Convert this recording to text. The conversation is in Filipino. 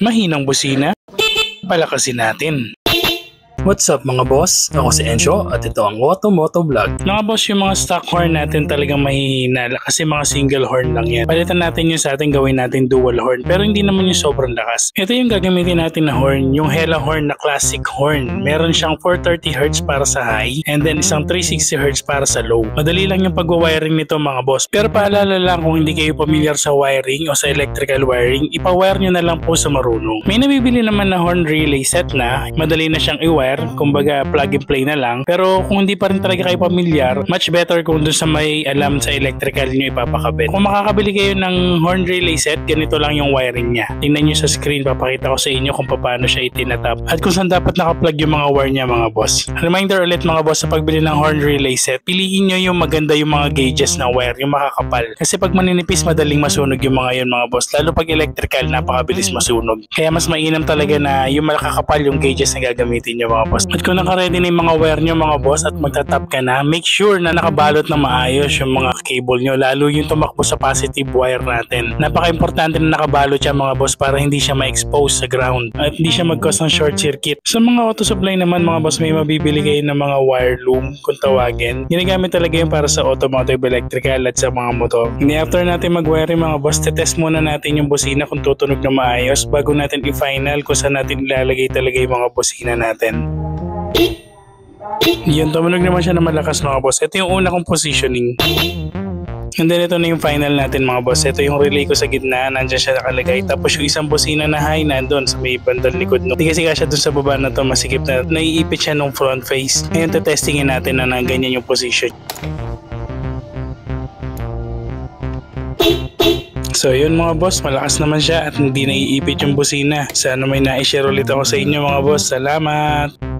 Mahinang busina, palakasin natin. What's up mga boss? Ako si Encho at ito ang Moto Vlog. Mga boss, yung mga stock horn natin talagang mahihina kasi mga single horn lang yan. Palitan natin yung sa atin, gawin natin dual horn pero hindi naman yung sobrang lakas. Ito yung gagamitin natin na horn, yung Hella horn na classic horn. Meron siyang 430Hz para sa high and then isang 360Hz para sa low. Madali lang yung pag-wiring nito mga boss. Pero paalala lang, kung hindi kayo familiar sa wiring o sa electrical wiring, ipa-wire nyo na lang po sa marunong. May nabibili naman na horn relay set na, madali na siyang i-wire. Kumbaga plug and play na lang. Pero kung hindi pa rin talaga kayo pamilyar, much better kung dun sa may alam sa electrical nyo ipapakabit. Kung makakabili kayo ng horn relay set, ganito lang yung wiring niya. Tingnan nyo sa screen, papakita ko sa inyo kung paano siya itinatap at kung saan dapat nakaplug yung mga wire niya mga boss. Reminder ulit mga boss, sa pagbili ng horn relay set, piliin nyo yung maganda yung mga gauges na wire, yung makakapal. Kasi pag maninipis, madaling masunog yung mga yun mga boss. Lalo pag electrical, napakabilis masunog. Kaya mas mainam talaga na yung makakapal yung gauges na gagamitin nyo mga boss. At kung naka-ready na yung mga wire nyo mga boss at magtatap ka na, make sure na nakabalot na maayos yung mga cable nyo, lalo yung tumakbo sa positive wire natin. Napaka-importante na nakabalot siya mga boss para hindi siya ma-expose sa ground at hindi siya mag-cause ng short circuit. Sa mga auto supply naman mga boss, may mabibili kayo ng mga wire loom kung tawagin. Ginagamit talaga yung para sa automotive, electrical at sa mga motor. Hindi after natin mag-wiring mga boss, test muna natin yung busina kung tutunog na maayos bago natin i-final kung saan natin ilalagay talaga yung mga busina natin. Yun, tumunog naman siya na malakas mga boss. Ito yung una kong positioning. And then ito na yung final natin mga boss. Ito yung relay ko sa gitna, nandyan siya nakalagay. Tapos yung isang busina na high nandun sa may bandang likod. Hindi kasi kasya dun sa baba na to, masikip na naiipit siya nung front face. Ngayon testingin natin na ganyan yung position. So yun mga boss, malakas naman siya at hindi naiipit yung busina. Sana may na-share ulit ako sa inyo mga boss. Salamat!